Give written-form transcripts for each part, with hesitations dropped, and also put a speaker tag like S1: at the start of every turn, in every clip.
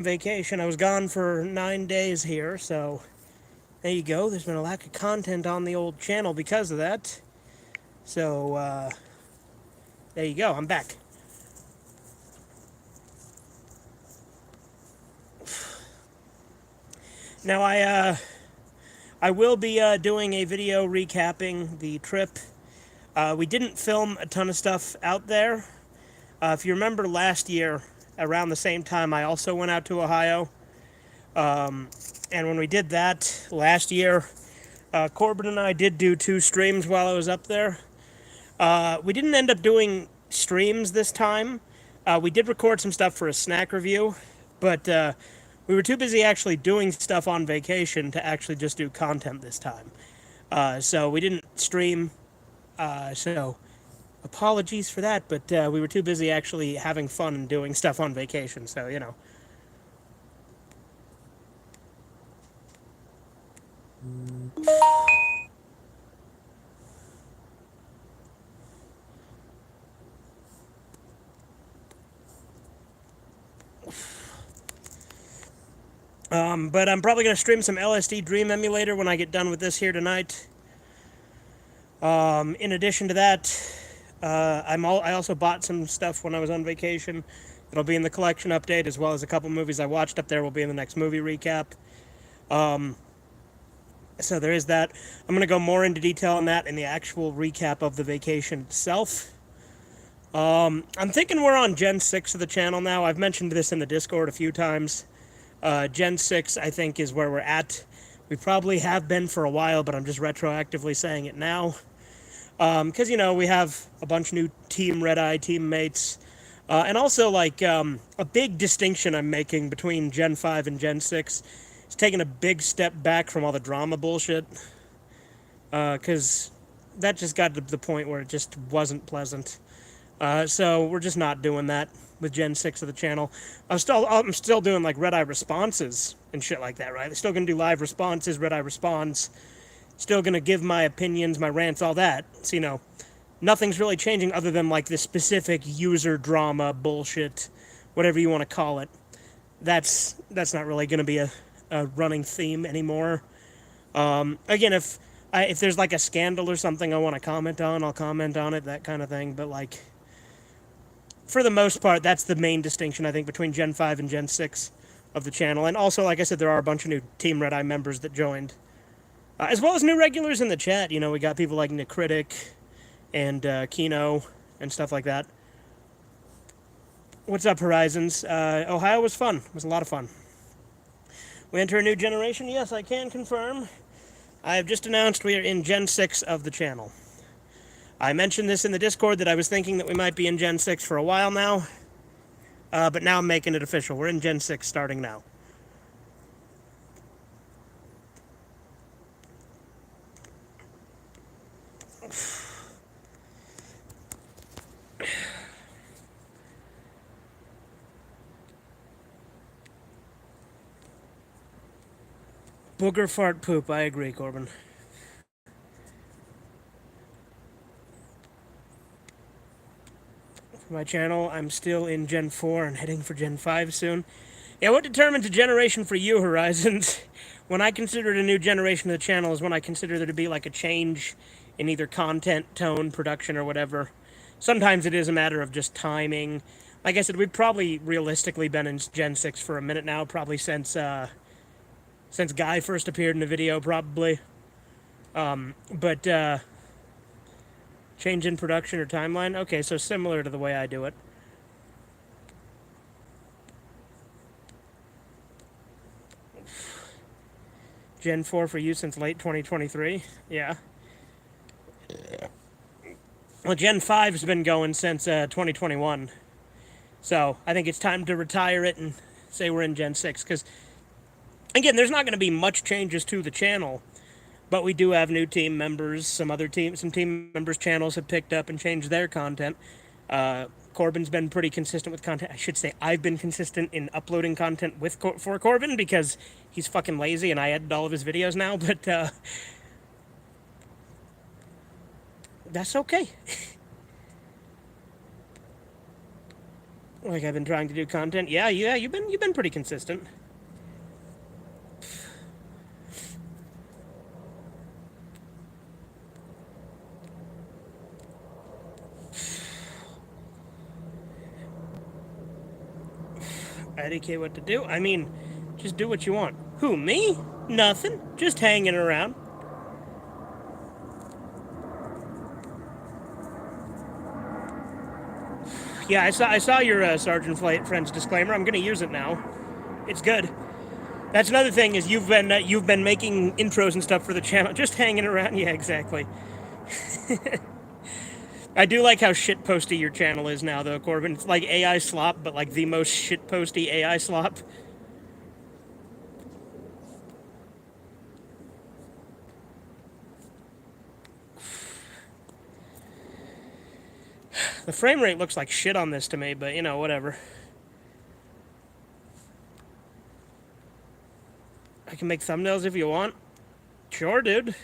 S1: vacation. I was gone for 9 days here, so there you go. There's been a lack of content on the old channel because of that. So, there you go. I'm back. Now, I will be doing a video recapping the trip. We didn't film a ton of stuff out there. If you remember last year, around the same time, I also went out to Ohio. And when we did that last year, Corbin and I did do 2 streams while I was up there. We didn't end up doing streams this time. We did record some stuff for a snack review, but we were too busy actually doing stuff on vacation to actually just do content this time. So we didn't stream. So apologies for that, but we were too busy actually having fun and doing stuff on vacation. So, you know. But I'm probably going to stream some LSD Dream Emulator when I get done with this here tonight. In addition to that, I also bought some stuff when I was on vacation. It'll be in the collection update, as well as a couple movies I watched up there will be in the next movie recap. So there is that. I'm going to go more into detail on that in the actual recap of the vacation itself. I'm thinking we're on Gen 6 of the channel now. I've mentioned this in the Discord a few times. Gen 6, I think, is where we're at. We probably have been for a while, but I'm just retroactively saying it now. Because, you know, we have a bunch of new Team Redeye teammates. And also, like, a big distinction I'm making between Gen 5 and Gen 6 is taking a big step back from all the drama bullshit. Because that just got to the point where it just wasn't pleasant. So we're just not doing that with Gen 6 of the channel. I'm still doing, like, Redeye responses and shit like that, right? I'm still going to do live responses, Redeye response. Still going to give my opinions, my rants, all that. So, you know, nothing's really changing other than, like, the specific user drama bullshit, whatever you want to call it. That's not really going to be a running theme anymore. Again, if there's, like, a scandal or something I want to comment on, I'll comment on it, that kind of thing. But, like, for the most part, that's the main distinction, I think, between Gen 5 and Gen 6 of the channel. And also, like I said, there are a bunch of new Team Redeye members that joined. As well as new regulars in the chat. You know, we got people like Nicritic and Kino and stuff like that. What's up, Horizons? Ohio was fun. It was a lot of fun. We enter a new generation? Yes, I can confirm. I have just announced we are in Gen 6 of the channel. I mentioned this in the Discord that I was thinking that we might be in Gen 6 for a while now. But now I'm making it official. We're in Gen 6 starting now. Booger fart poop. I agree, Corbin. For my channel, I'm still in Gen 4 and heading for Gen 5 soon. Yeah, what determines a generation for you, Horizons? When I consider it a new generation of the channel is when I consider there to be like a change in either content, tone, production, or whatever. Sometimes it is a matter of just timing. Like I said, we've probably realistically been in Gen 6 for a minute now, probably since Guy first appeared in the video, probably. But change in production or timeline? Okay, so similar to the way I do it. Gen 4 for you since late 2023? Yeah. Well, Gen 5's been going since 2021. So I think it's time to retire it and say we're in Gen 6. Because, again, there's not going to be much changes to the channel. But we do have new team members. Some team members' channels have picked up and changed their content. Corbin's been pretty consistent with content. I should say I've been consistent in uploading content for Corbin because he's fucking lazy and I edit all of his videos now. But that's okay. Like I've been trying to do content. Yeah, you've been pretty consistent. I indicate what to do. I mean, just do what you want. Who, me? Nothing. Just hanging around. Yeah, I saw your Sergeant Flight Friends disclaimer. I'm gonna use it now. It's good. That's another thing is you've been making intros and stuff for the channel, just hanging around. Yeah, exactly. I do like how shitposty your channel is now, though, Corbin. It's like AI slop, but like the most shitposty AI slop. The frame rate looks like shit on this to me, but you know, whatever. I can make thumbnails if you want. Sure, dude.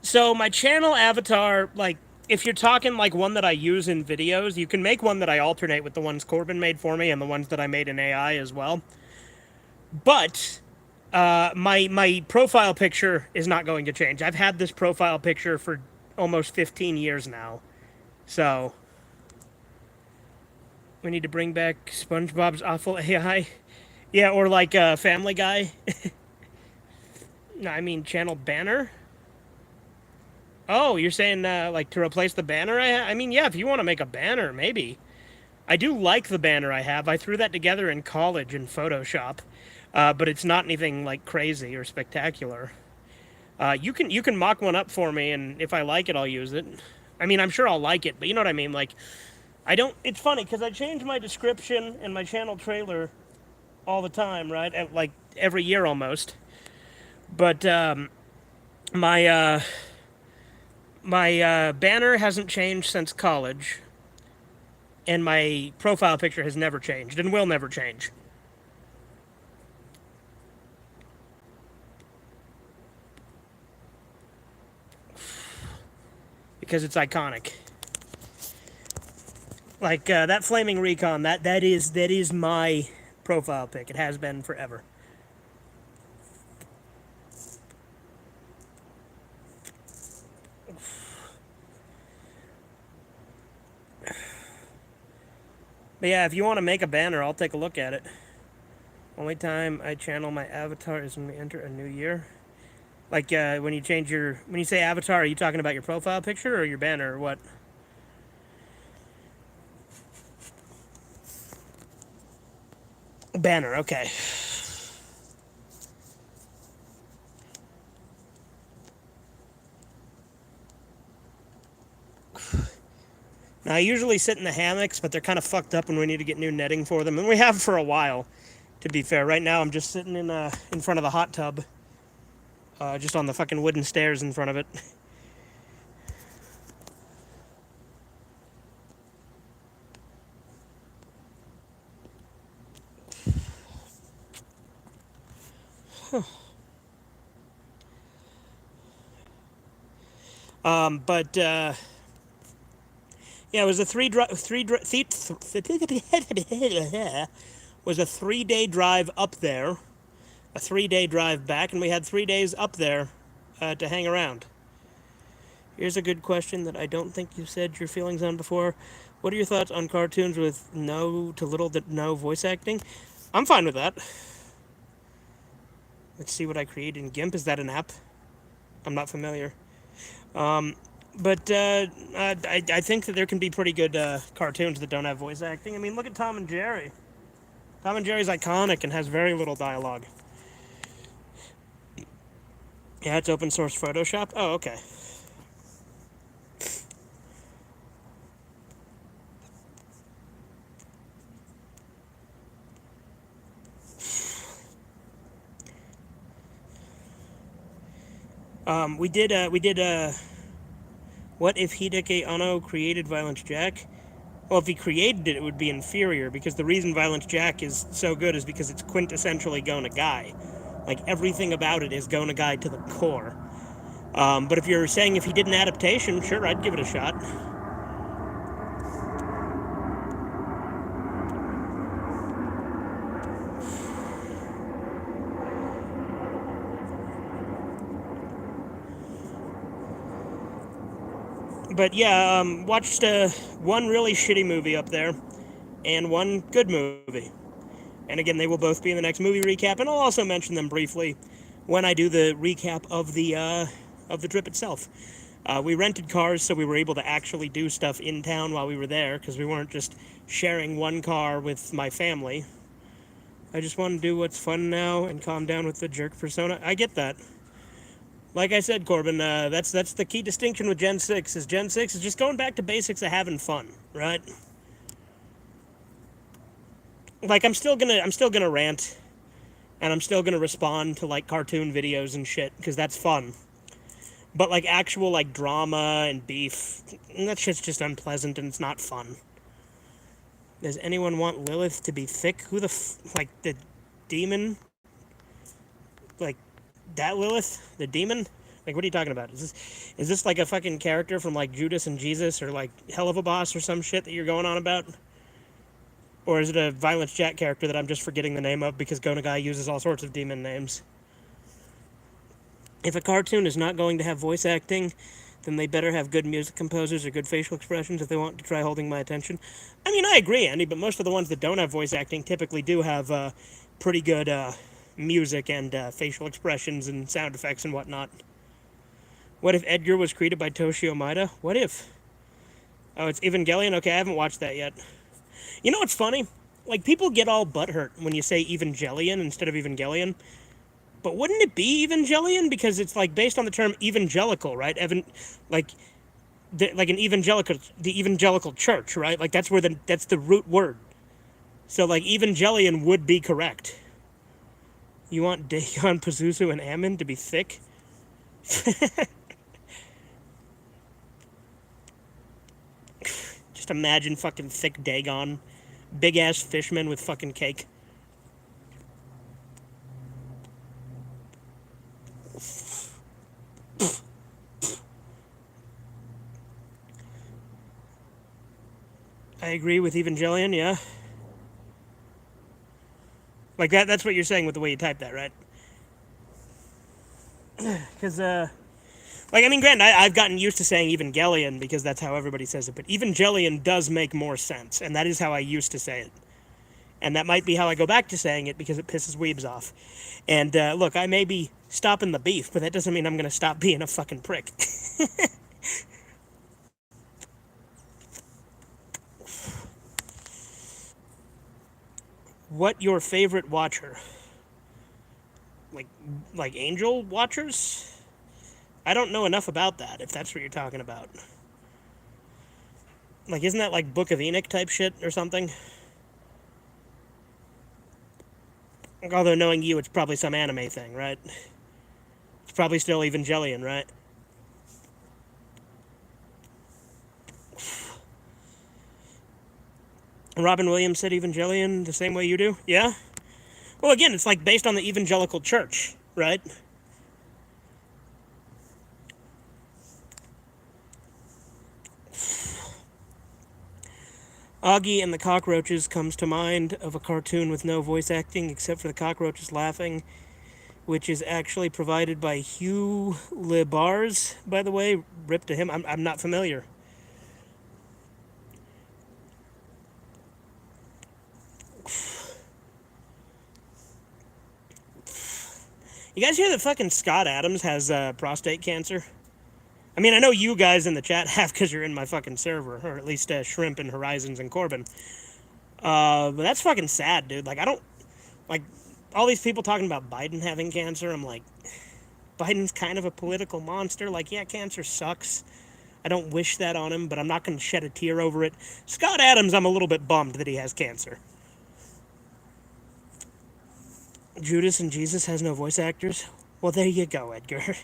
S1: So my channel avatar, like, if you're talking like one that I use in videos, you can make one that I alternate with the ones Corbin made for me and the ones that I made in AI as well. But my profile picture is not going to change. I've had this profile picture for almost 15 years now. So we need to bring back SpongeBob's awful AI. Yeah, or like Family Guy. No, I mean channel banner. Oh, you're saying like to replace the banner? I mean, yeah, if you want to make a banner, maybe. I do like the banner I have. I threw that together in college in Photoshop, but it's not anything like crazy or spectacular. You can mock one up for me, and if I like it, I'll use it. I mean, I'm sure I'll like it, but you know what I mean. Like, I don't. It's funny because I change my description and my channel trailer all the time, right? Like every year almost. But my my banner hasn't changed since college, and my profile picture has never changed and will never change. Because it's iconic. Like that flaming recon, that is my profile pic. It has been forever. But yeah, if you want to make a banner, I'll take a look at it. Only time I channel my avatar is when we enter a new year. Like when you change when you say avatar, are you talking about your profile picture or your banner or what? Banner, okay. Now, I usually sit in the hammocks, but they're kind of fucked up and we need to get new netting for them. And we have for a while, to be fair. Right now, I'm just sitting in front of the hot tub. Just on the fucking wooden stairs in front of it. But yeah, it was a was a 3-day drive up there, a 3-day drive back, and we had 3 days up there to hang around. Here's a good question that I don't think you've said your feelings on before. What are your thoughts on cartoons with no to little to no voice acting? I'm fine with that. Let's see what I created in GIMP. Is that an app? I'm not familiar. But I think that there can be pretty good cartoons that don't have voice acting. I mean, look at Tom and Jerry. Tom and Jerry's iconic and has very little dialogue. Yeah, it's open source Photoshop. Oh, okay. We did what if Hideki Anno created Violence Jack? Well, if he created it, it would be inferior, because the reason Violence Jack is so good is because it's quintessentially Gona Guy. Like, everything about it is Go Nagai to the core. But if you're saying if he did an adaptation, sure, I'd give it a shot. But yeah, watched one really shitty movie up there, and one good movie. And again, they will both be in the next movie recap, and I'll also mention them briefly when I do the recap of the trip itself. We rented cars, so we were able to actually do stuff in town while we were there, because we weren't just sharing one car with my family. I just want to do what's fun now and calm down with the jerk persona. I get that. Like I said, Corbin, that's the key distinction with Gen 6, is Gen 6 is just going back to basics of having fun, right? Like, I'm still gonna rant, and I'm still gonna respond to, like, cartoon videos and shit, because that's fun. But, like, actual, like, drama and beef, that shit's just unpleasant, and it's not fun. Does anyone want Lilith to be thick? Who the like, the demon? Like, that Lilith? The demon? Like, what are you talking about? Is this like a fucking character from, like, Judas and Jesus, or, like, Hell of a Boss or some shit that you're going on about? Or is it a Violence Jack character that I'm just forgetting the name of because Go Nagai uses all sorts of demon names? If a cartoon is not going to have voice acting, then they better have good music composers or good facial expressions if they want to try holding my attention. I mean, I agree, Andy, but most of the ones that don't have voice acting typically do have pretty good music and facial expressions and sound effects and whatnot. What if Edgar was created by Toshio Maeda? What if? Oh, it's Evangelion? Okay, I haven't watched that yet. You know what's funny? Like, people get all butthurt when you say Evangelion instead of Evangelion. But wouldn't it be Evangelion? Because it's, like, based on the term evangelical, right? Like an the evangelical church, right? Like, that's the root word. So, like, Evangelion would be correct. You want Dagon, Pazuzu, and Ammon to be thick? Just imagine fucking thick Dagon. Big ass fishman with fucking cake. I agree with Evangelion, yeah. Like, that's what you're saying with the way you type that, right? Because, like, I mean, granted, I've gotten used to saying Evangelion because that's how everybody says it, but Evangelion does make more sense, and that is how I used to say it. And that might be how I go back to saying it because it pisses weebs off. And, look, I may be stopping the beef, but that doesn't mean I'm going to stop being a fucking prick. What your favorite watcher? Like angel watchers? I don't know enough about that, if that's what you're talking about. Like, isn't that like Book of Enoch type shit or something? Although, knowing you, it's probably some anime thing, right? It's probably still Evangelion, right? Robin Williams said Evangelion the same way you do? Yeah? Well, again, it's like based on the evangelical church, right? Augie and the Cockroaches comes to mind of a cartoon with no voice acting except for the cockroaches laughing, which is actually provided by Hugh LeBars, by the way. Rip to him. I'm not familiar. You guys hear that fucking Scott Adams has prostate cancer? I mean, I know you guys in the chat have because you're in my fucking server, or at least Shrimp and Horizons and Corbin. But that's fucking sad, dude. Like, I don't... Like, all these people talking about Biden having cancer, I'm like... Biden's kind of a political monster. Like, yeah, cancer sucks. I don't wish that on him, but I'm not going to shed a tear over it. Scott Adams, I'm a little bit bummed that he has cancer. Judas and Jesus has no voice actors? Well, there you go, Edgar.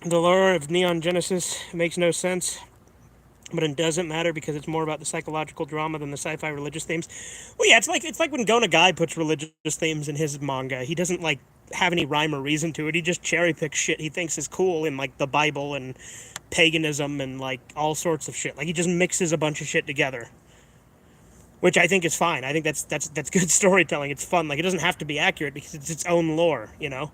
S1: The lore of Neon Genesis makes no sense. but it doesn't matter because it's more about the psychological drama than the sci-fi religious themes. Well, yeah, it's like when Gona Guy puts religious themes in his manga. He doesn't like have any rhyme or reason to it. He just cherry picks shit he thinks is cool in like the Bible and paganism and like all sorts of shit. Like he just mixes a bunch of shit together, which I think is fine. I think that's good storytelling. It's fun. Like it doesn't have to be accurate because it's its own lore, you know.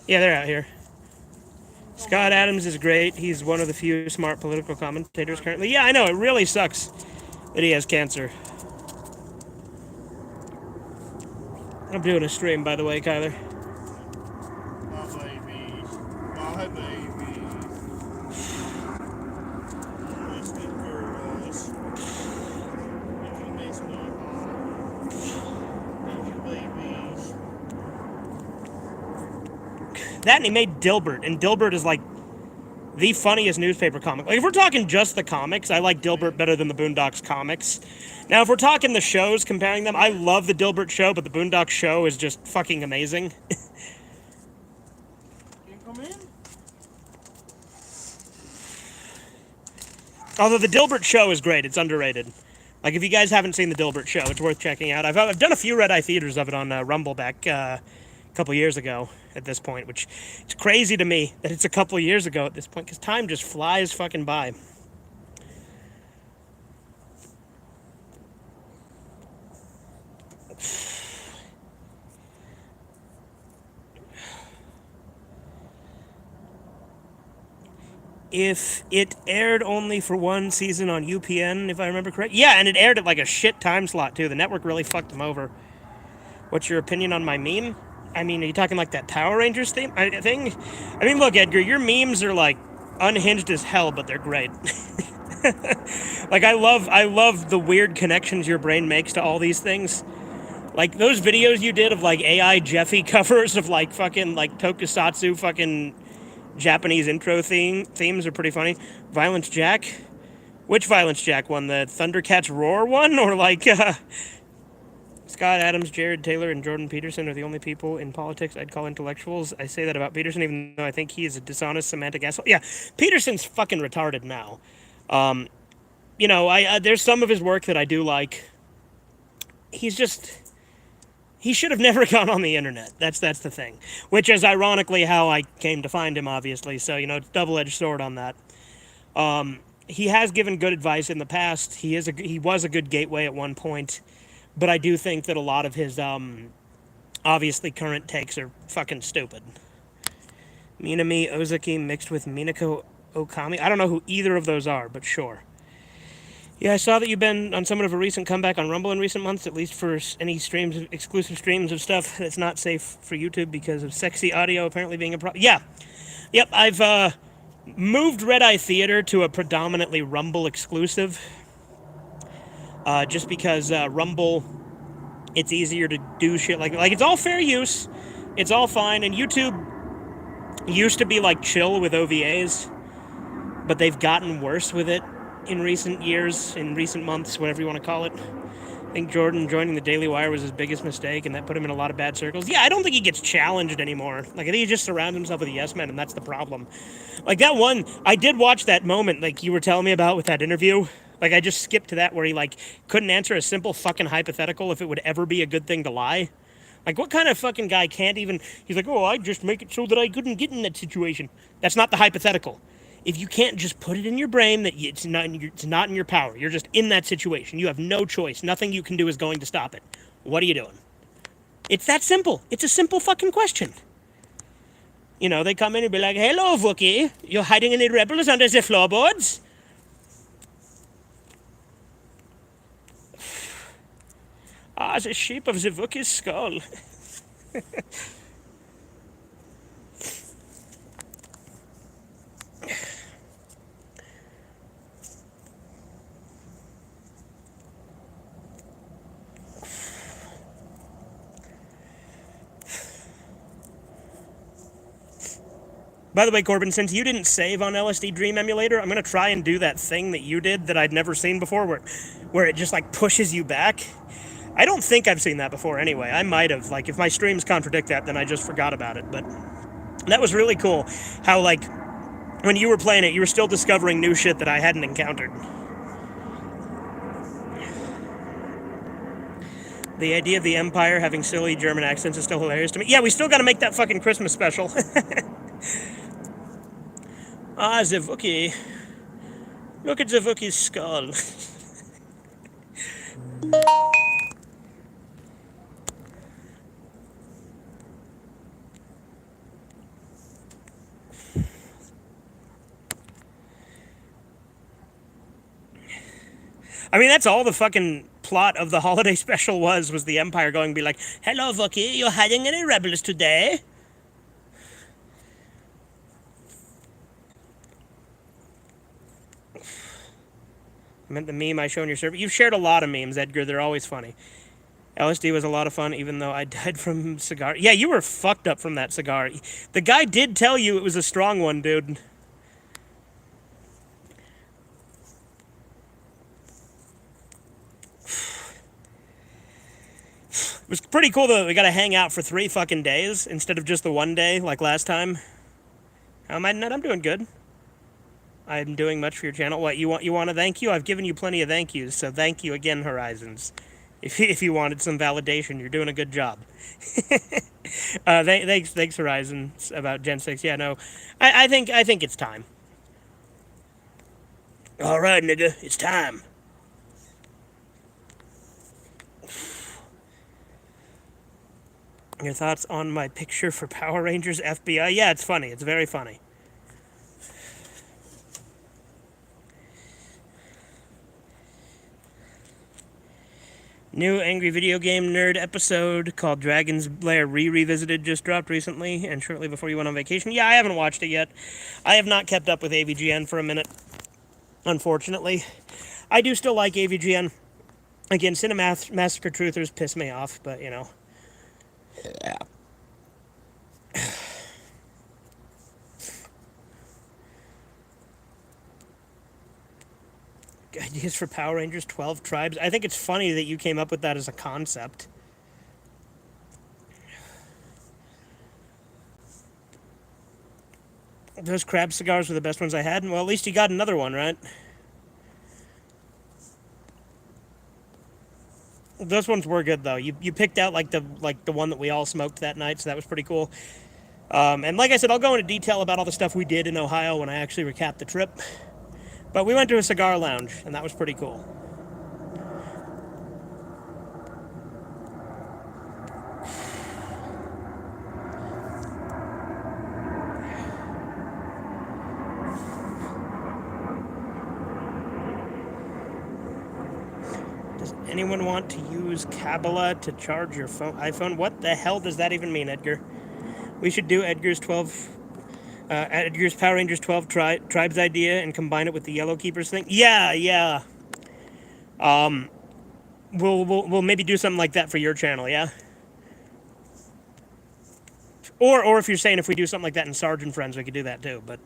S1: Yeah, they're out here. Scott Adams is great. He's one of the few smart political commentators currently. Yeah, I know. It really sucks that he has cancer. I'm doing a stream, by the way, Kyler.
S2: My baby. My baby. Listening girls. If you miss my heart. Love you, babies.
S1: That and he made Dilbert, and Dilbert is like the funniest newspaper comic. Like if we're talking just the comics, I like Dilbert better than the Boondocks comics. Now, if we're talking the shows, comparing them, I love the Dilbert show, but the Boondocks show is just fucking amazing.
S2: Can you come in?
S1: Although the Dilbert show is great, it's underrated. Like if you guys haven't seen the Dilbert show, it's worth checking out. I've done a few Red Eye theaters of it on Rumble back a couple years ago. At this point, which it's crazy to me that it's a couple years ago at this point, because time just flies fucking by. If it aired only for one season on UPN, if I remember correct. Yeah, and it aired at like a shit time slot too. The network really fucked them over. What's your opinion on my meme? I mean, are you talking like that Power Rangers thing? I mean, look, Edgar, your memes are like unhinged as hell, but they're great. Like I love the weird connections your brain makes to all these things. Like those videos you did of like AI Jeffy covers of like fucking like tokusatsu fucking Japanese intro themes are pretty funny. Violence Jack? Which Violence Jack one? The Thundercats Roar one? Or like Scott Adams, Jared Taylor, and Jordan Peterson are the only people in politics I'd call intellectuals. I say that about Peterson, even though I think he is a dishonest semantic asshole. Yeah, Peterson's fucking retarded now. You know, I there's some of his work that I do like. He's just he should have never gone on the internet. That's the thing. Which is ironically how I came to find him, obviously. So you know, it's double-edged sword on that. He has given good advice in the past. He was a good gateway at one point. But I do think that a lot of his, obviously current takes are fucking stupid. Minami Ozaki mixed with Minako Okami. I don't know who either of those are, but sure. Yeah, I saw that you've been on somewhat of a recent comeback on Rumble in recent months, at least for any streams, exclusive streams of stuff that's not safe for YouTube because of sexy audio apparently being a problem. Yeah. Yep, I've moved Red Eye Theater to a predominantly Rumble exclusive. Just because Rumble, it's easier to do shit like it's all fair use, it's all fine, and YouTube used to be like chill with OVAs, but they've gotten worse with it in recent years, in recent months, whatever you want to call it. I think Jordan joining the Daily Wire was his biggest mistake, and that put him in a lot of bad circles. Yeah, I don't think he gets challenged anymore. Like, I think he just surrounds himself with yes men, and that's the problem. Like, that one, I did watch that moment, like you were telling me about with that interview. Like, I just skipped to that where he, like, couldn't answer a simple fucking hypothetical if it would ever be a good thing to lie. Like, what kind of fucking guy can't even... He's like, oh, I'd just make it so that I couldn't get in that situation. That's not the hypothetical. If you can't just put it in your brain that it's not in your power, you're just in that situation. You have no choice. Nothing you can do is going to stop it. What are you doing? It's that simple. It's a simple fucking question. You know, they come in and be like, hello, Wookie. You're hiding any rebels under the floorboards? Ah, the shape of the Wookiee's skull. By the way, Corbin, since you didn't save on LSD Dream Emulator, I'm going to try and do that thing that you did that I'd never seen before where it just like pushes you back. I don't think I've seen that before anyway. I might have. Like, if my streams contradict that, then I just forgot about it. But that was really cool. How, like, when you were playing it, you were still discovering new shit that I hadn't encountered. The idea of the Empire having silly German accents is still hilarious to me. Yeah, we still gotta make that fucking Christmas special. Ah, the Wookiee. Look at the Wookiee's skull. I mean, that's all the fucking plot of the holiday special was the Empire going to be like, "Hello, Wookiee, you hiding any rebels today?" I meant the meme I showed in your server. You've shared a lot of memes, Edgar. They're always funny. LSD was a lot of fun, even though I died from cigar. Yeah, you were fucked up from that cigar. The guy did tell you it was a strong one, dude. It was pretty cool though. We got to hang out for 3 fucking days instead of just the one day like last time. How am I, Ned? I'm doing good. I'm doing much for your channel. What, you want a thank you? I've given you plenty of thank yous, so thank you again, Horizons. If you wanted some validation, you're doing a good job. Thanks, Horizons, about Gen 6. Yeah, no, I think it's time. All right, nigga, it's time. Your thoughts on my picture for Power Rangers FBI? Yeah, it's funny. It's very funny. New Angry Video Game Nerd episode called Dragon's Lair Revisited just dropped recently and shortly before you went on vacation. Yeah, I haven't watched it yet. I have not kept up with AVGN for a minute, unfortunately. I do still like AVGN. Again, Cinemassacre Truthers piss me off, but, you know. Yeah. Ideas for Power Rangers 12 Tribes. I think it's funny that you came up with that as a concept. Those crab cigars were the best ones I had. Well, at least you got another one, right? Those ones were good though. You picked out like the one that we all smoked that night, so that was pretty cool. And like I said, I'll go into detail about all the stuff we did in Ohio when I actually recap the trip. But we went to a cigar lounge, and that was pretty cool. Does anyone want to use Kabbalah to charge your iPhone? What the hell does that even mean, Edgar? We should do Edgar's Power Rangers 12 Tribes idea and combine it with the Yellow Keepers thing. Yeah. We'll maybe do something like that for your channel, yeah? Or if you're saying if we do something like that in Sarge and Friends, we could do that too, but...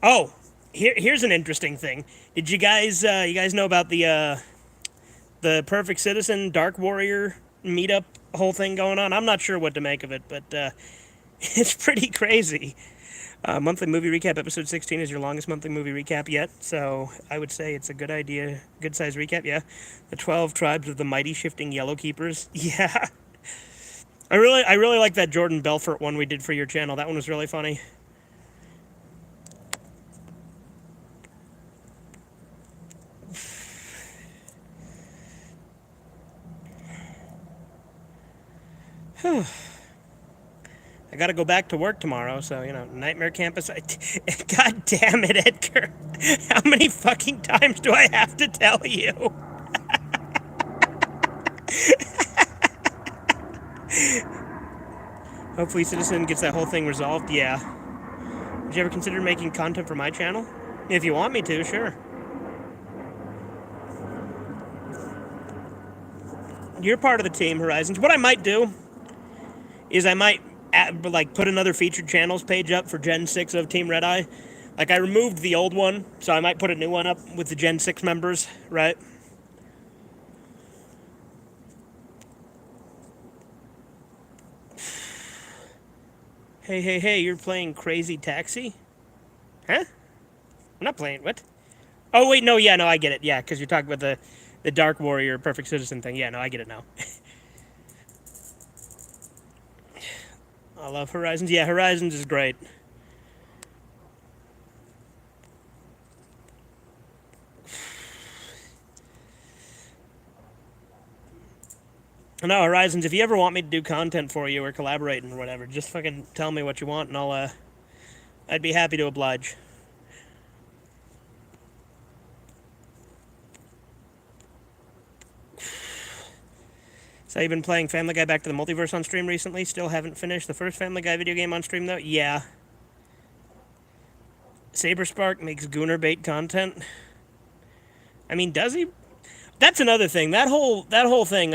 S1: Oh, here's an interesting thing. Did you guys know about the Perfect Citizen Dark Warrior meetup whole thing going on? I'm not sure what to make of it, but it's pretty crazy. Monthly movie recap episode 16 is your longest monthly movie recap yet, so I would say it's a good idea, good size recap. Yeah, the 12 tribes of the mighty shifting Yellow Keepers. Yeah, I really like that Jordan Belfort one we did for your channel. That one was really funny. I gotta go back to work tomorrow, so, you know, Nightmare Campus. God damn it, Edgar. How many fucking times do I have to tell you? Hopefully Citizen gets that whole thing resolved, yeah. Would you ever consider making content for my channel? If you want me to, sure. You're part of the team, Horizons. What I might do is I might like put another featured channels page up for Gen 6 of Team Redeye. Like I removed the old one, so I might put a new one up with the Gen 6 members, right? Hey, hey, hey, you're playing Crazy Taxi? Huh? I'm not playing, what? Oh, wait, no, yeah, no, I get it. Yeah, because you're talking about the Dark Warrior Perfect Citizen thing. Yeah, no, I get it now. I love Horizons. Yeah, Horizons is great. No, Horizons, if you ever want me to do content for you or collaborating or whatever, just fucking tell me what you want and I'd be happy to oblige. So you've been playing Family Guy Back to the Multiverse on stream recently? Still haven't finished the first Family Guy video game on stream though? Yeah. Saberspark makes Gooner bait content. I mean, does he? That's another thing. That whole thing,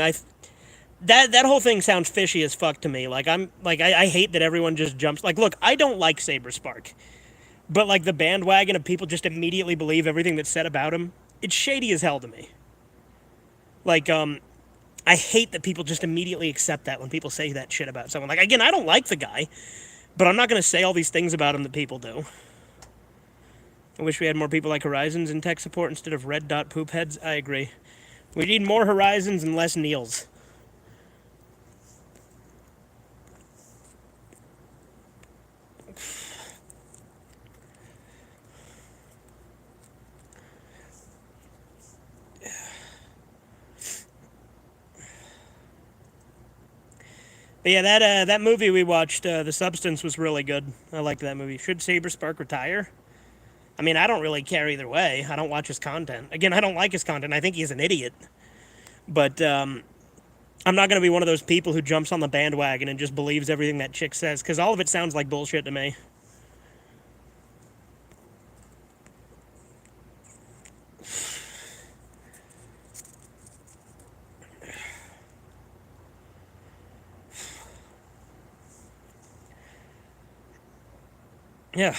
S1: that whole thing sounds fishy as fuck to me. Like I hate that everyone just jumps. Like, look, I don't like Saberspark, but like the bandwagon of people just immediately believe everything that's said about him. It's shady as hell to me. Like, I hate that people just immediately accept that when people say that shit about someone. Like, again, I don't like the guy, but I'm not going to say all these things about him that people do. I wish we had more people like Horizons in tech support instead of red dot poop heads. I agree. We need more Horizons and less Neils. But yeah, that movie we watched, The Substance, was really good. I liked that movie. Should Saberspark retire? I mean, I don't really care either way. I don't watch his content. Again, I don't like his content. I think he's an idiot. But I'm not going to be one of those people who jumps on the bandwagon and just believes everything that chick says, because all of it sounds like bullshit to me. Yeah.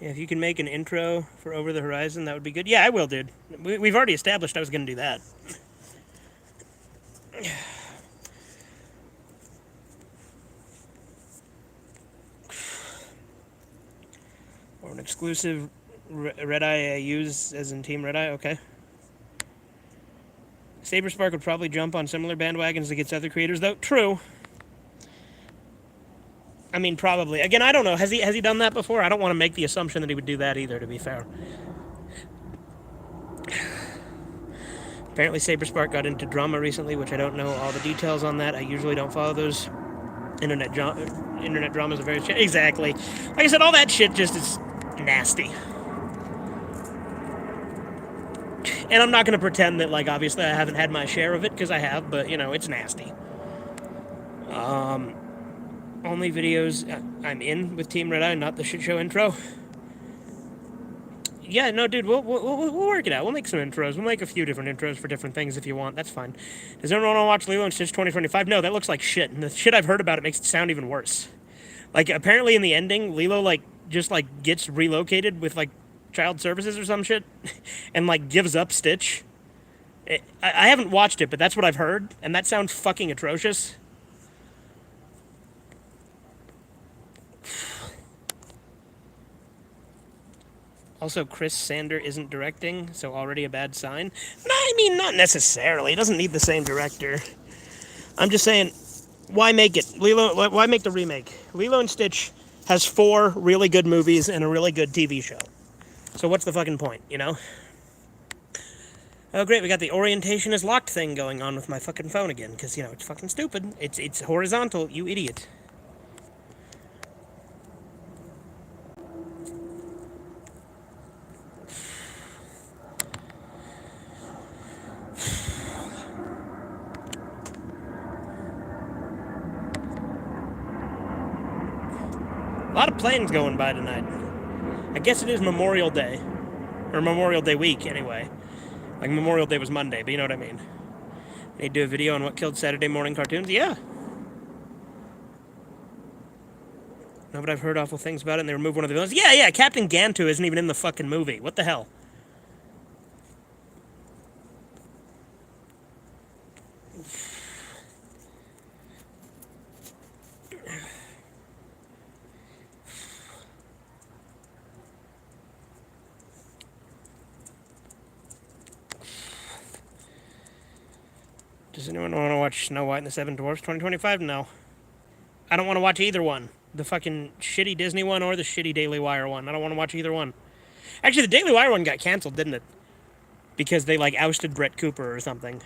S1: Yeah, if you can make an intro for Over the Horizon, that would be good. Yeah, I will, dude. We've already established I was going to do that. Or an exclusive Redeye I use as in Team Redeye, okay. Saberspark would probably jump on similar bandwagons against other creators, though. True. I mean, probably. Again, I don't know. Has he done that before? I don't want to make the assumption that he would do that either, to be fair. Apparently, Saberspark got into drama recently, which I don't know all the details on that. I usually don't follow those internet dramas of various shit. Exactly. Like I said, all that shit just is nasty. And I'm not going to pretend that, like, obviously I haven't had my share of it, because I have, but, you know, it's nasty. Only videos I'm in with Team Redeye, not the shit show intro. Yeah, no, dude, we'll work it out. We'll make some intros. We'll make a few different intros for different things if you want. That's fine. Does anyone want to watch Lilo and Stitch 2025? No, that looks like shit. And the shit I've heard about it makes it sound even worse. Like, apparently in the ending, Lilo, like, just, like, gets relocated with, like, child services or some shit. And, like, gives up Stitch. I haven't watched it, but that's what I've heard. And that sounds fucking atrocious. Also, Chris Sander isn't directing, so already a bad sign. No, I mean, not necessarily. It doesn't need the same director. I'm just saying, why make it? Why make the remake? Lilo and Stitch has 4 really good movies and a really good TV show. So what's the fucking point, you know? Oh, great, we got the orientation is locked thing going on with my fucking phone again, because, you know, it's fucking stupid. It's horizontal, you idiot. A lot of planes going by tonight. I guess it is Memorial Day. Or Memorial Day week, anyway. Like, Memorial Day was Monday, but you know what I mean. They do a video on what killed Saturday morning cartoons? Yeah. No, but I've heard awful things about it, and they removed one of the villains. Yeah, Captain Gantu isn't even in the fucking movie. What the hell? Does anyone want to watch Snow White and the Seven Dwarfs 2025? No. I don't want to watch either one. The fucking shitty Disney one or the shitty Daily Wire one. I don't want to watch either one. Actually, the Daily Wire one got canceled, didn't it? Because they, like, ousted Brett Cooper or something.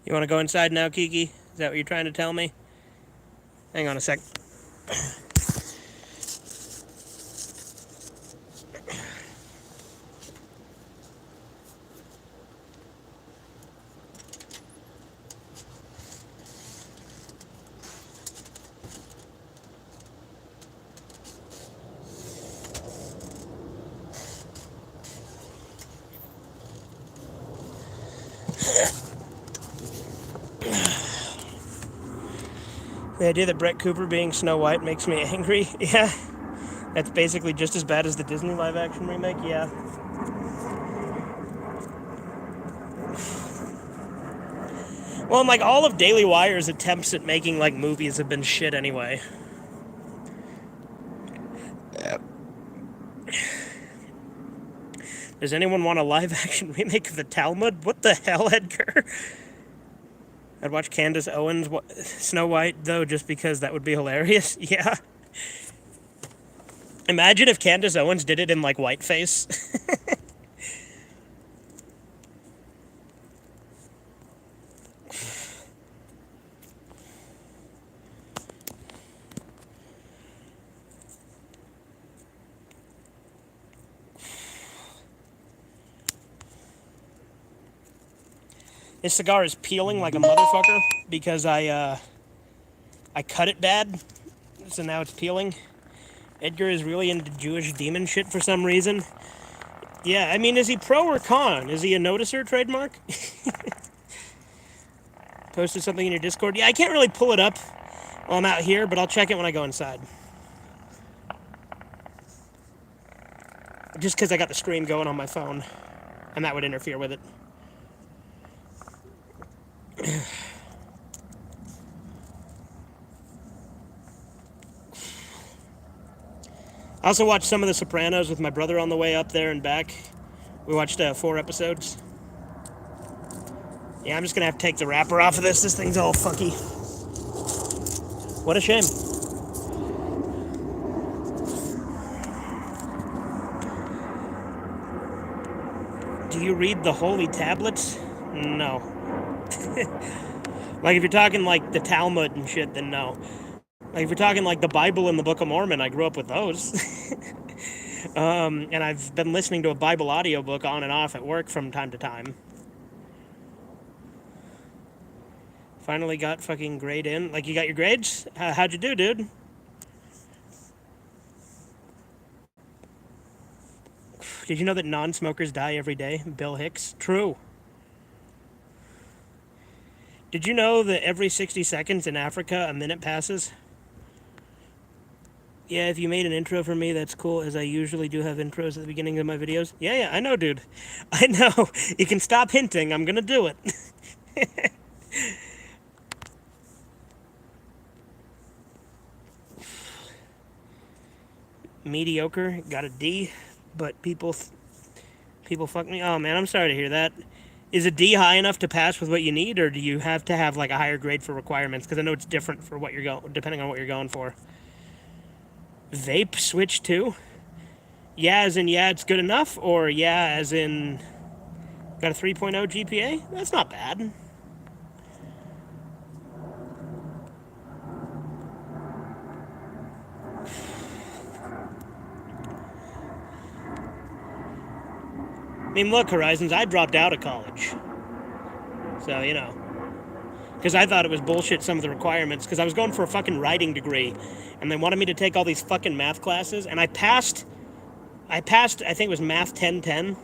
S1: You want to go inside now, Kiki? Is that what you're trying to tell me? Hang on a sec. The idea that Brett Cooper being Snow White makes me angry. Yeah. That's basically just as bad as the Disney live-action remake. Yeah. Well, and like all of Daily Wire's attempts at making like movies have been shit anyway. Does anyone want a live-action remake of the Talmud? What the hell, Edgar? I'd watch Candace Owens Snow White, though, just because that would be hilarious. Yeah. Imagine if Candace Owens did it in, like, whiteface. This cigar is peeling like a motherfucker because I cut it bad, so now it's peeling. Edgar is really into Jewish demon shit for some reason. Yeah, I mean, is he pro or con? Is he a noticer trademark? Posted something in your Discord? Yeah, I can't really pull it up while I'm out here, but I'll check it when I go inside. Just because I got the stream going on my phone, and that would interfere with it. I also watched some of The Sopranos with my brother on the way up there and back. We watched 4 episodes. Yeah, I'm just gonna have to take the wrapper off of this. This thing's all funky. What a shame. Do you read the Holy Tablets? No. Like, if you're talking, like, the Talmud and shit, then no. Like, if you're talking, like, the Bible and the Book of Mormon, I grew up with those. And I've been listening to a Bible audiobook on and off at work from time to time. Finally got fucking grade in. Like, you got your grades? How'd you do, dude? Did you know that non-smokers die every day? Bill Hicks. True. Did you know that every 60 seconds in Africa, a minute passes? Yeah, if you made an intro for me, that's cool, as I usually do have intros at the beginning of my videos. Yeah, I know, dude. I know. You can stop hinting. I'm gonna do it. Mediocre. Got a D, but people fuck me. Oh, man, I'm sorry to hear that. Is a D high enough to pass with what you need, or do you have to have like a higher grade for requirements? Because I know it's different for what you're depending on what you're going for. Vape switch too? Yeah, as in yeah, it's good enough, or yeah, as in got a 3.0 GPA? That's not bad. I mean, look, Horizons, I dropped out of college. So, you know. Because I thought it was bullshit, some of the requirements, because I was going for a fucking writing degree, and they wanted me to take all these fucking math classes, and I passed, I think it was math 1010,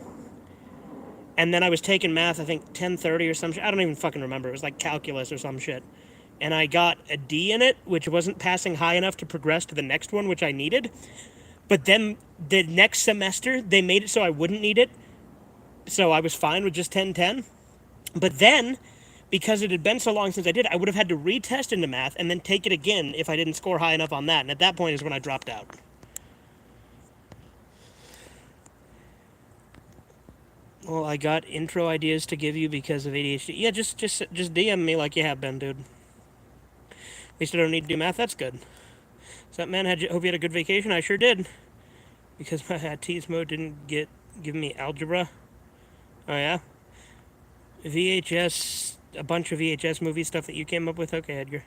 S1: and then I was taking math, I think 1030 or some shit, I don't even fucking remember, it was like calculus or some shit, and I got a D in it, which wasn't passing high enough to progress to the next one, which I needed, but then the next semester, they made it so I wouldn't need it, so I was fine with just 1010, but then because it had been so long since I did it, I would have had to retest into math and then take it again if I didn't score high enough on that. And at that point is when I dropped out. Well, I got intro ideas to give you because of ADHD. Yeah, just DM me like you have been, dude. At least I don't need to do math. That's good. So that man, hope you had a good vacation. I sure did. Because my tease mode didn't give me algebra. Oh yeah. VHS, a bunch of VHS movie stuff that you came up with. Okay, Edgar.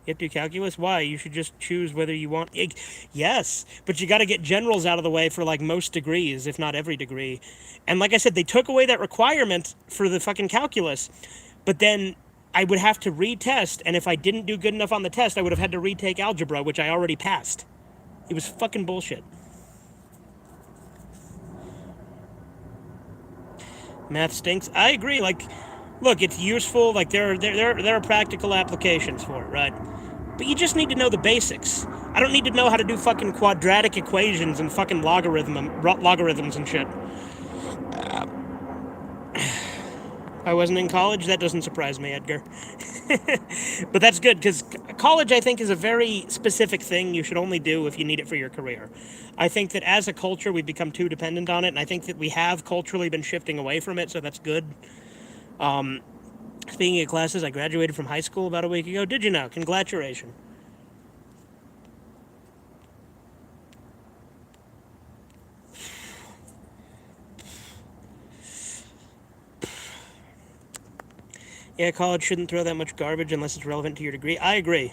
S1: You have to do calculus? Why? You should just choose whether you want... Yes, but you got to get generals out of the way for, like, most degrees, if not every degree. And like I said, they took away that requirement for the fucking calculus. But then I would have to retest, and if I didn't do good enough on the test, I would have had to retake algebra, which I already passed. It was fucking bullshit. Math stinks. I agree. Like, look, it's useful. Like, there are practical applications for it, right? But you just need to know the basics. I don't need to know how to do fucking quadratic equations and fucking logarithms and shit. I wasn't in college. That doesn't surprise me, Edgar. But that's good, because college, I think, is a very specific thing you should only do if you need it for your career. I think that as a culture, we've become too dependent on it, and I think that we have culturally been shifting away from it, so that's good. Speaking of classes, I graduated from high school about a week ago. Did you know? Congratulations. Yeah, college shouldn't throw that much garbage unless it's relevant to your degree. I agree.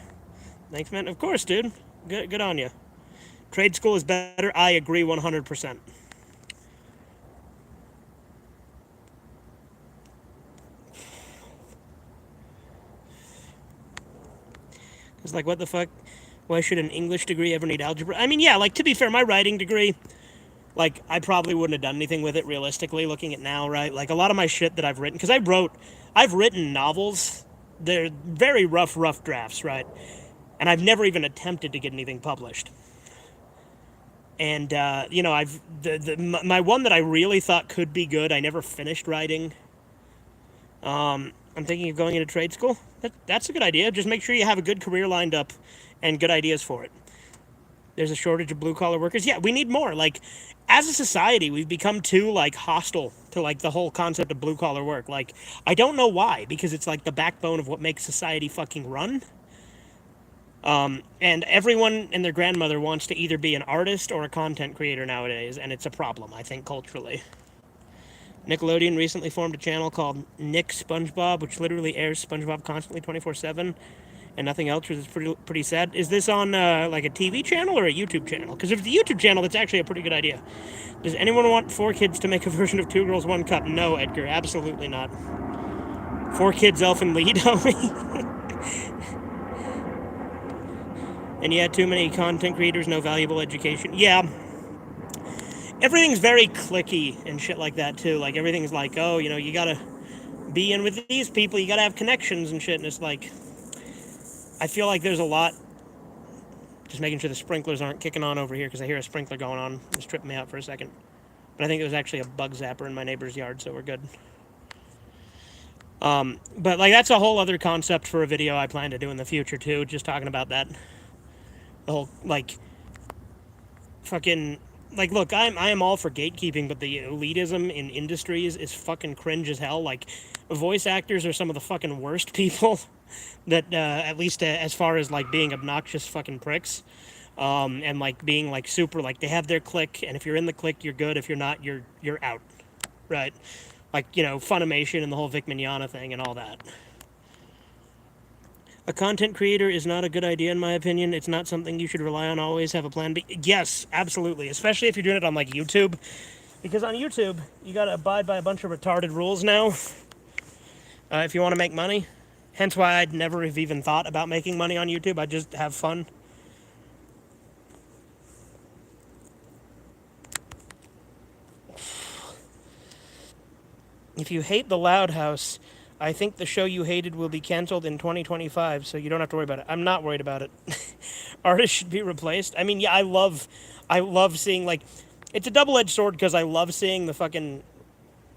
S1: Thanks, man. Of course, dude. Good on you. Trade school is better. I agree 100%. It's like, what the fuck? Why should an English degree ever need algebra? I mean, yeah, like, to be fair, my writing degree, like, I probably wouldn't have done anything with it, realistically, looking at now, right? Like, a lot of my shit that I've written, because I've written novels. They're very rough drafts, right? And I've never even attempted to get anything published. And, you know, my one that I really thought could be good, I never finished writing. I'm thinking of going into trade school. That's a good idea. Just make sure you have a good career lined up and good ideas for it. There's a shortage of blue-collar workers. Yeah, we need more. Like, as a society, we've become too, like, hostile to, like, the whole concept of blue-collar work. Like, I don't know why, because it's, like, the backbone of what makes society fucking run. And everyone and their grandmother wants to either be an artist or a content creator nowadays, and it's a problem, I think, culturally. Nickelodeon recently formed a channel called Nick SpongeBob, which literally airs SpongeBob constantly 24/7, and nothing else, which is pretty sad. Is this on, like, a TV channel or a YouTube channel? Because if it's a YouTube channel, that's actually a pretty good idea. Does anyone want 4Kids to make a version of Two Girls, One Cup? No, Edgar, absolutely not. 4Kids, elf and lead, homie. And yeah, too many content creators, no valuable education. Yeah. Everything's very cliquey and shit like that, too. Like, everything's like, oh, you know, you gotta be in with these people, you gotta have connections and shit, and it's like, I feel like there's a lot. Just making sure the sprinklers aren't kicking on over here, because I hear a sprinkler going on. It's tripping me out for a second. But I think it was actually a bug zapper in my neighbor's yard, so we're good. But, like, that's a whole other concept for a video I plan to do in the future, too, just talking about that. The whole, like, fucking, like, look, I am all for gatekeeping, but the elitism in industries is fucking cringe as hell. Like, voice actors are some of the fucking worst people that, at least as far as, like, being obnoxious fucking pricks. And, like, being, like, super, like, they have their clique, and if you're in the clique, you're good. If you're not, you're out, right? Like, you know, Funimation and the whole Vic Mignogna thing and all that. A content creator is not a good idea, in my opinion. It's not something you should rely on, always have a plan B. Yes, absolutely. Especially if you're doing it on, like, YouTube. Because on YouTube, you gotta abide by a bunch of retarded rules now. if you want to make money. Hence why I'd never have even thought about making money on YouTube. I just have fun. If you hate The Loud House, I think the show you hated will be canceled in 2025, so you don't have to worry about it. I'm not worried about it. Artists should be replaced. I mean, yeah, I love seeing, like, it's a double-edged sword because I love seeing the fucking,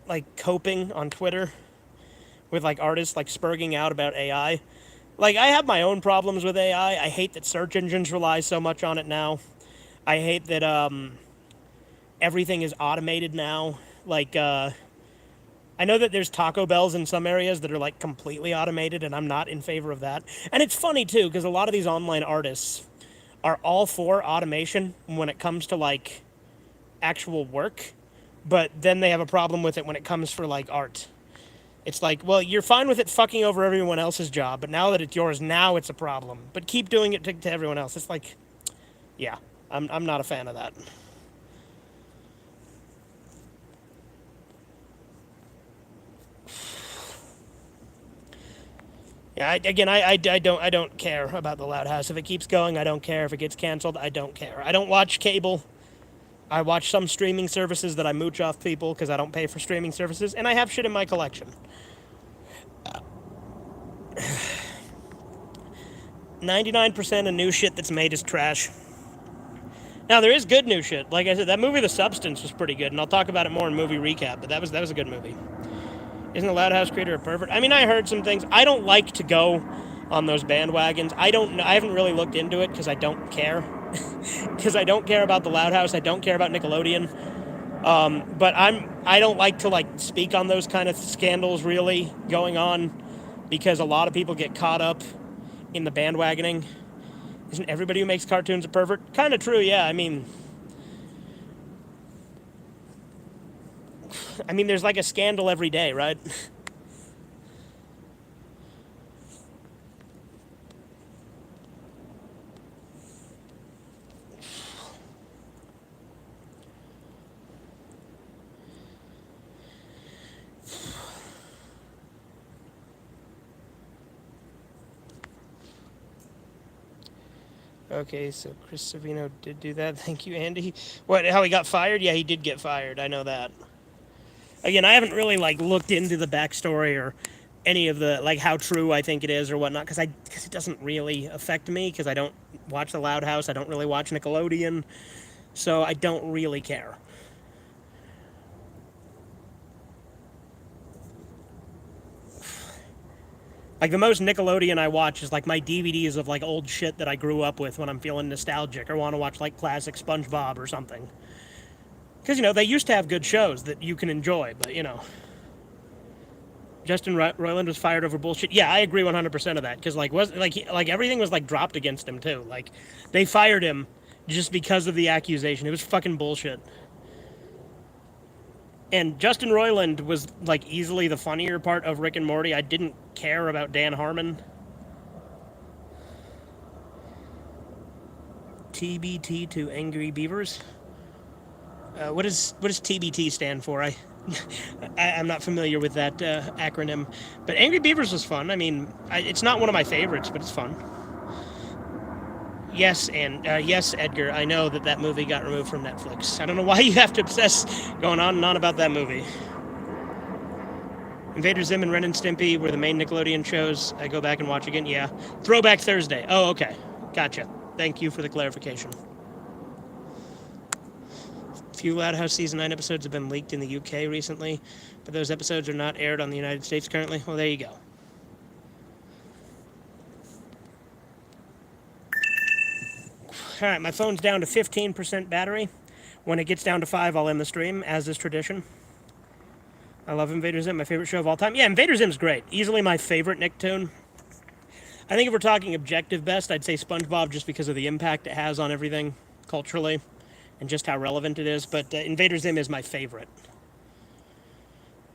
S1: like, coping on Twitter with, like, artists, like, spurging out about AI. Like, I have my own problems with AI. I hate that search engines rely so much on it now. I hate that, everything is automated now. Like, I know that there's Taco Bells in some areas that are like completely automated, and I'm not in favor of that. And it's funny too, because a lot of these online artists are all for automation when it comes to like actual work, but then they have a problem with it when it comes for like art. It's like, well, you're fine with it fucking over everyone else's job, but now that it's yours, now it's a problem. But keep doing it to everyone else. It's like, yeah, I'm not a fan of that. Yeah, I don't care about the Loud House. If it keeps going, I don't care. If it gets canceled, I don't care. I don't watch cable. I watch some streaming services that I mooch off people because I don't pay for streaming services, and I have shit in my collection. 99% of new shit that's made is trash. Now there is good new shit. Like I said, that movie The Substance was pretty good, and I'll talk about it more in movie recap. But that was a good movie. Isn't the Loud House creator a pervert? I mean, I heard some things. I don't like to go on those bandwagons. I don't know. I haven't really looked into it because I don't care. Because I don't care about the Loud House. I don't care about Nickelodeon. But I don't like to like speak on those kind of scandals really going on because a lot of people get caught up in the bandwagoning. Isn't everybody who makes cartoons a pervert? Kind of true, yeah. I mean, there's like a scandal every day, right? Okay, so Chris Savino did do that. Thank you, Andy. What? How he got fired? Yeah, he did get fired. I know that. Again, I haven't really like looked into the backstory or any of the like how true I think it is or whatnot because it doesn't really affect me because I don't watch The Loud House. I don't really watch Nickelodeon, so I don't really care. Like the most Nickelodeon I watch is like my DVDs of like old shit that I grew up with when I'm feeling nostalgic or want to watch like classic SpongeBob or something. Because they used to have good shows that you can enjoy, but Justin Roiland was fired over bullshit. Yeah, I agree 100% of that. Because like everything was like dropped against him too. Like they fired him just because of the accusation. It was fucking bullshit. And Justin Roiland was like easily the funnier part of Rick and Morty. I didn't care about Dan Harmon. TBT to Angry Beavers. What does TBT stand for? I'm not familiar with that acronym. But Angry Beavers was fun. I mean, it's not one of my favorites, but it's fun. Yes, and yes, Edgar. I know that movie got removed from Netflix. I don't know why you have to obsess going on and on about that movie. Invader Zim and Ren and Stimpy were the main Nickelodeon shows. I go back and watch again. Yeah. Throwback Thursday. Oh, okay. Gotcha. Thank you for the clarification. A few Loud House Season 9 episodes have been leaked in the UK recently, but those episodes are not aired on the United States currently. Well, there you go. Alright, my phone's down to 15% battery. When it gets down to 5, I'll end the stream, as is tradition. I love Invader Zim, my favorite show of all time. Yeah, Invader Zim's great. Easily my favorite Nicktoon. I think if we're talking objective best, I'd say SpongeBob just because of the impact it has on everything culturally and just how relevant it is. But Invader Zim is my favorite.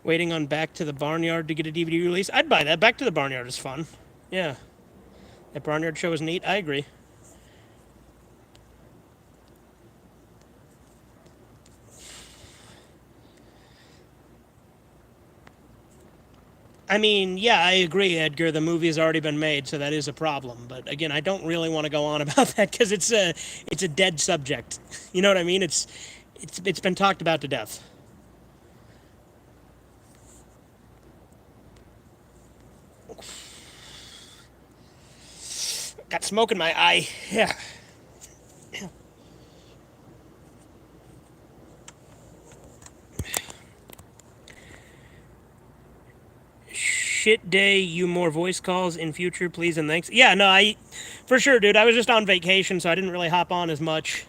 S1: Waiting on Back to the Barnyard to get a DVD release. I'd buy that. Back to the Barnyard is fun. Yeah. That Barnyard show is neat. I agree. I mean, yeah, I agree, Edgar. The movie has already been made, so that is a problem. But again, I don't really want to go on about that because it's a dead subject. You know what I mean? It's been talked about to death. Got smoke in my eye. Yeah. Shit day, you more voice calls in future, please and thanks. Yeah, no, for sure, dude. I was just on vacation, so I didn't really hop on as much.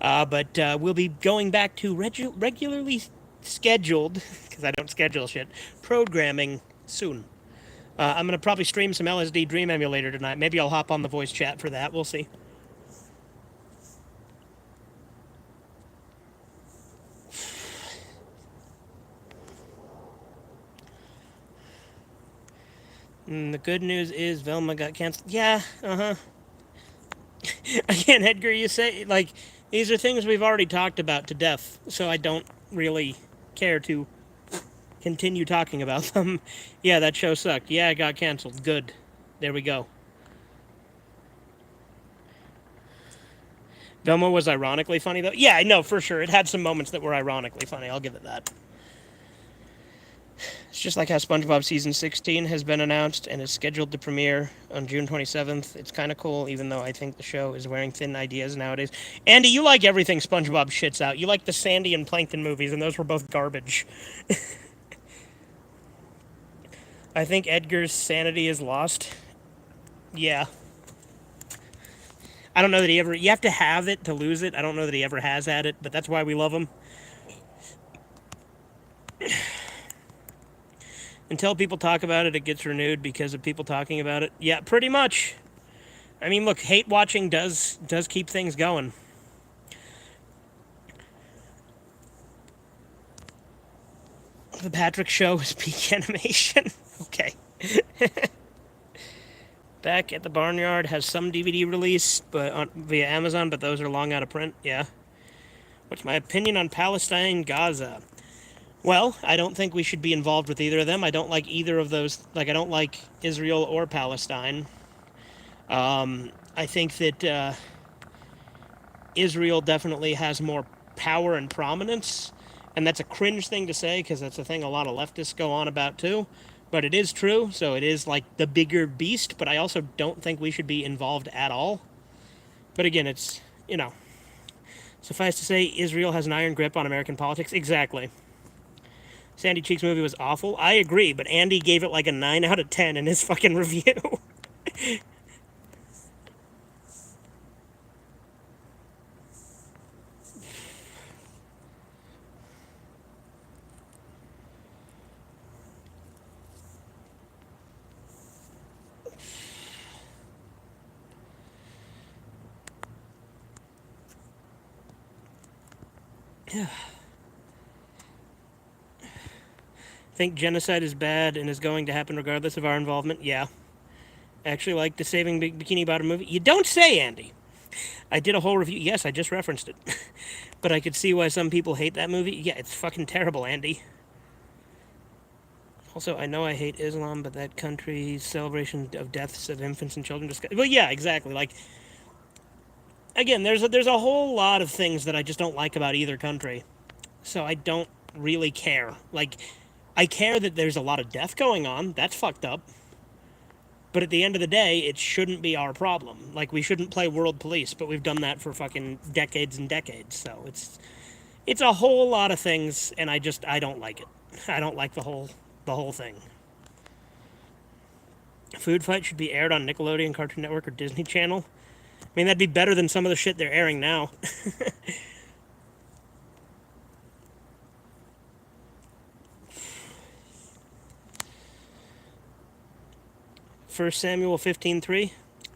S1: But we'll be going back to regularly scheduled, because I don't schedule shit, programming soon. I'm going to probably stream some LSD Dream Emulator tonight. Maybe I'll hop on the voice chat for that. We'll see. The good news is Velma got canceled. Yeah, uh-huh. Again, Edgar, you say, like, these are things we've already talked about to death, so I don't really care to continue talking about them. Yeah, that show sucked. Yeah, it got canceled. Good. There we go. Velma was ironically funny, though. Yeah, I know, for sure. It had some moments that were ironically funny. I'll give it that. It's just like how SpongeBob Season 16 has been announced and is scheduled to premiere on June 27th. It's kind of cool, even though I think the show is wearing thin ideas nowadays. Andy, you like everything SpongeBob shits out. You like the Sandy and Plankton movies, and those were both garbage. I think Edgar's sanity is lost. Yeah. I don't know that he ever... You have to have it to lose it. I don't know that he ever has had it, but that's why we love him. Until people talk about it, it gets renewed because of people talking about it. Yeah, pretty much. I mean, look, hate watching does keep things going. The Patrick Show is peak animation. Okay. Back at the Barnyard has some DVD released, but via Amazon, but those are long out of print. Yeah. What's my opinion on Palestine, Gaza? Well, I don't think we should be involved with either of them. I don't like either of those. Like, I don't like Israel or Palestine. I think that Israel definitely has more power and prominence, and that's a cringe thing to say because that's a thing a lot of leftists go on about too. But it is true, so it is like the bigger beast, but I also don't think we should be involved at all. But again, it's, suffice to say, Israel has an iron grip on American politics. Exactly. Sandy Cheeks movie was awful. I agree, but Andy gave it like a 9 out of 10 in his fucking review. Think genocide is bad and is going to happen regardless of our involvement? Yeah. Actually like the Saving Bikini Bottom movie? You don't say, Andy. I did a whole review. Yes, I just referenced it. But I could see why some people hate that movie. Yeah, it's fucking terrible, Andy. Also, I know I hate Islam, but that country's celebration of deaths of infants and children... Well, yeah, exactly. Like, again, there's a whole lot of things that I just don't like about either country. So I don't really care. Like, I care that there's a lot of death going on. That's fucked up. But at the end of the day, it shouldn't be our problem. Like, we shouldn't play world police, but we've done that for fucking decades and decades. So it's a whole lot of things, and I don't like it. I don't like the whole thing. Food Fight should be aired on Nickelodeon, Cartoon Network, or Disney Channel. I mean, that'd be better than some of the shit they're airing now. 1 Samuel 15:3.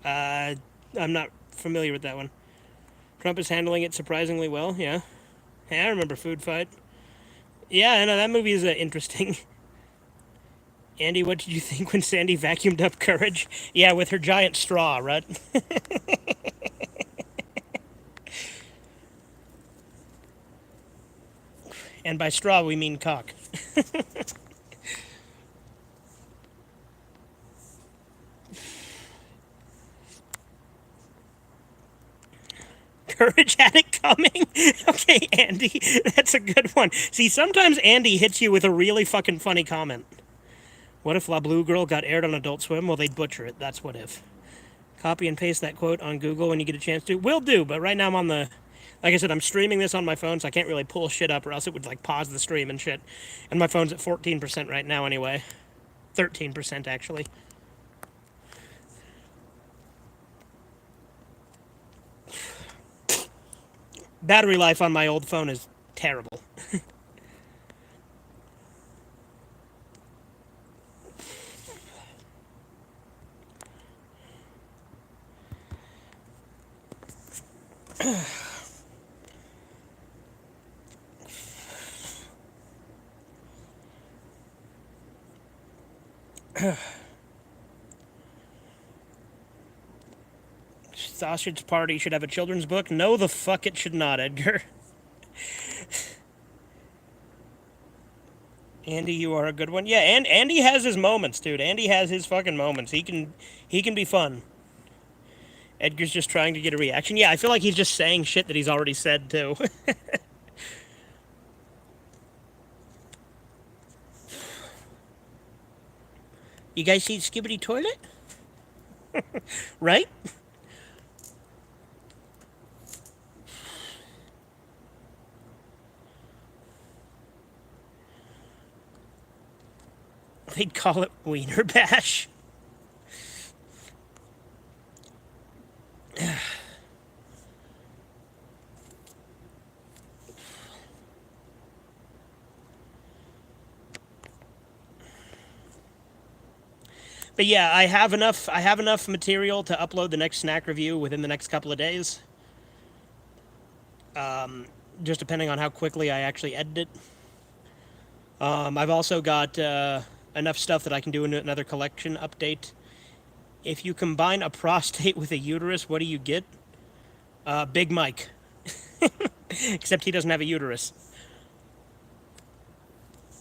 S1: I'm not familiar with that one. Trump is handling it surprisingly well. Yeah. Hey, I remember Food Fight. Yeah, I know that movie is interesting. Andy, what did you think when Sandy vacuumed up Courage? Yeah, with her giant straw, right? And by straw, we mean cock. Courage had it coming. Okay, Andy, that's a good one. See, sometimes Andy hits you with a really fucking funny comment. What if La Blue Girl got aired on Adult Swim? Well, they'd butcher it. That's what if. Copy and paste that quote on Google when you get a chance to. Will do, but right now I'm on the. Like I said, I'm streaming this on my phone, so I can't really pull shit up, or else it would like pause the stream and shit. And my phone's at 14% right now, anyway. 13% actually. Battery life on my old phone is terrible. Sausage Party should have a children's book. No, the fuck it should not, Edgar. Andy, you are a good one. Yeah, and Andy has his moments, dude. Andy has his fucking moments. He can be fun. Edgar's just trying to get a reaction. Yeah, I feel like he's just saying shit that he's already said too. You guys see Skibbity Toilet? Right? They'd call it Wiener Bash. But yeah, I have enough material to upload the next snack review within the next couple of days. Just depending on how quickly I actually edit it. I've also got enough stuff that I can do another collection update. If you combine a prostate with a uterus, what do you get? Big Mike. Except he doesn't have a uterus.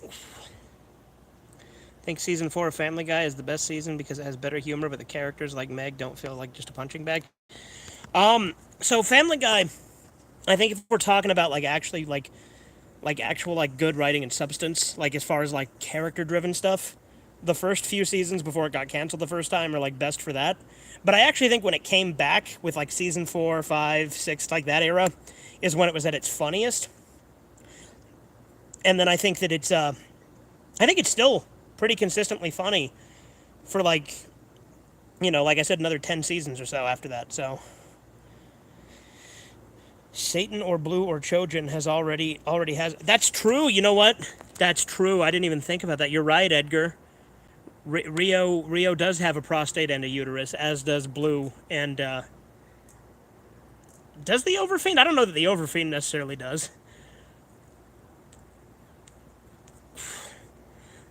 S1: I think season 4 of Family Guy is the best season because it has better humor, but the characters like Meg don't feel like just a punching bag. So Family Guy, I think if we're talking about like actually like actual like good writing and substance, like as far as like character driven stuff, the first few seasons before it got canceled the first time are like best for that. But I actually think when it came back with like season 4, 5, 6, like that era, is when it was at its funniest. And then I think that I think it's still pretty consistently funny for like, like I said, another 10 seasons or so after that. So Satan or Blue or Trojan already has. That's true. You know what? That's true. I didn't even think about that. You're right, Edgar. Rio does have a prostate and a uterus, as does Blue, and does the Overfiend? I don't know that the Overfiend necessarily does.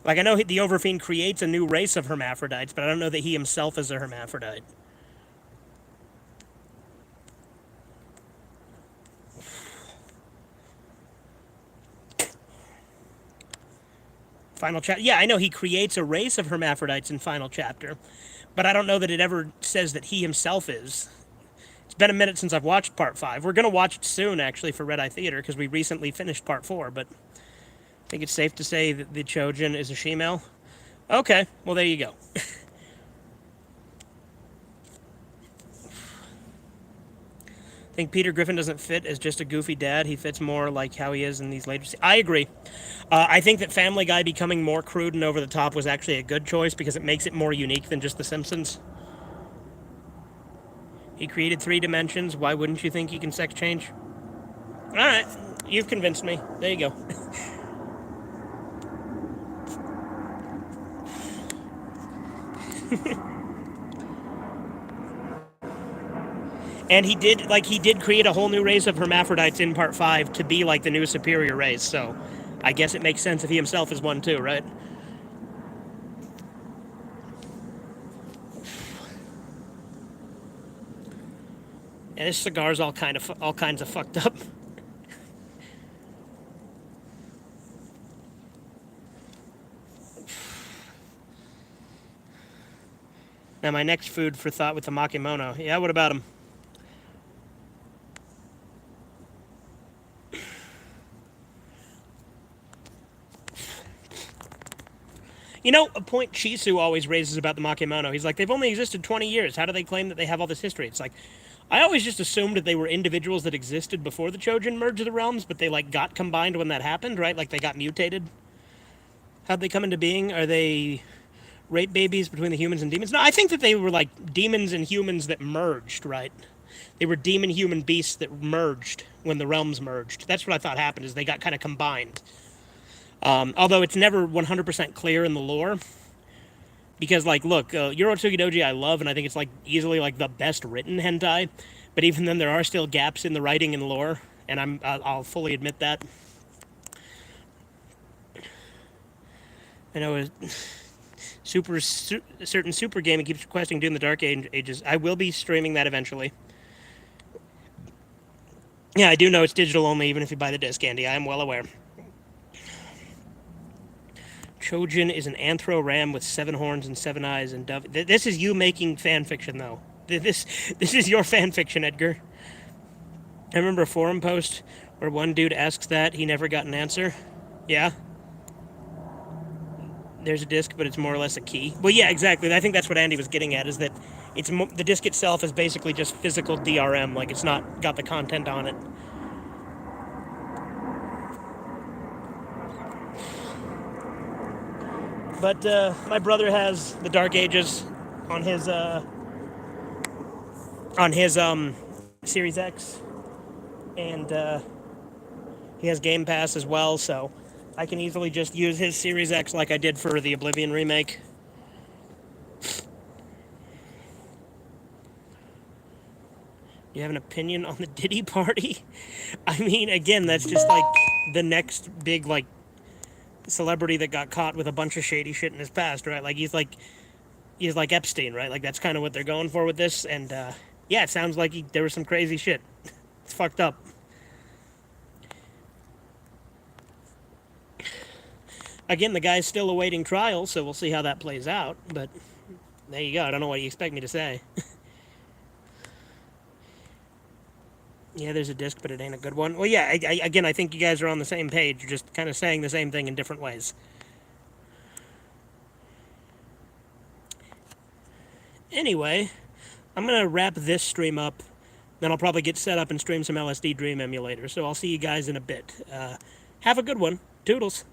S1: Like, I know the Overfiend creates a new race of hermaphrodites, but I don't know that he himself is a hermaphrodite. Final chapter. Yeah, I know he creates a race of hermaphrodites in Final Chapter, but I don't know that it ever says that he himself is. It's been a minute since I've watched Part 5. We're going to watch it soon, actually, for Red Eye Theater, because we recently finished Part 4, but I think it's safe to say that the Trojan is a she-male. Okay, well, there you go. I think Peter Griffin doesn't fit as just a goofy dad. He fits more like how he is in these later seasons. I agree. I think that Family Guy becoming more crude and over the top was actually a good choice because it makes it more unique than just The Simpsons. He created 3 dimensions. Why wouldn't you think he can sex change? All right, you've convinced me. There you go. And he did create a whole new race of hermaphrodites in Part 5 to be like the new superior race, so I guess it makes sense if he himself is one too, right? Yeah, this cigar's all kinds of fucked up. Now my next food for thought with the makimono. Yeah, what about him? You know, a point Chisu always raises about the Makemono, he's like, they've only existed 20 years. How do they claim that they have all this history? It's like, I always just assumed that they were individuals that existed before the Chojin merged the realms, but they, like, got combined when that happened, right? Like, they got mutated. How'd they come into being? Are they rape babies between the humans and demons? No, I think that they were, like, demons and humans that merged, right? They were demon-human beasts that merged when the realms merged. That's what I thought happened, is they got kind of combined. Although it's never 100% clear in the lore. Because, like, look, Yorotsuki Doji I love, and I think it's, like, easily, like, the best written hentai. But even then, there are still gaps in the writing and lore, and I'll fully admit that. I know a certain super game keeps requesting Dune the Dark Ages. I will be streaming that eventually. Yeah, I do know it's digital only, even if you buy the disc, Andy. I am well aware. Chojin is an anthro ram with 7 horns and 7 eyes and dove. This is you making fan fiction, though. This is your fan fiction, Edgar. I remember a forum post where one dude asks that, he never got an answer. Yeah. There's a disc, but it's more or less a key. Well, yeah, exactly. I think that's what Andy was getting at, is that it's the disc itself is basically just physical DRM, like it's not got the content on it. But my brother has the Dark Ages on his Series X, and he has Game Pass as well, so I can easily just use his Series X like I did for the Oblivion remake. You have an opinion on the Diddy party? I mean, again, that's just like the next big, like, celebrity that got caught with a bunch of shady shit in his past, right? Like, he's like Epstein, right? Like, that's kind of what they're going for with this, and yeah, it sounds like there was some crazy shit. It's fucked up. Again, the guy's still awaiting trial, so we'll see how that plays out, but there you go. I don't know what you expect me to say. Yeah, there's a disc, but it ain't a good one. Well, yeah, again, I think you guys are on the same page. You're just kind of saying the same thing in different ways. Anyway, I'm going to wrap this stream up. Then I'll probably get set up and stream some LSD Dream Emulator. So I'll see you guys in a bit. Have a good one. Toodles.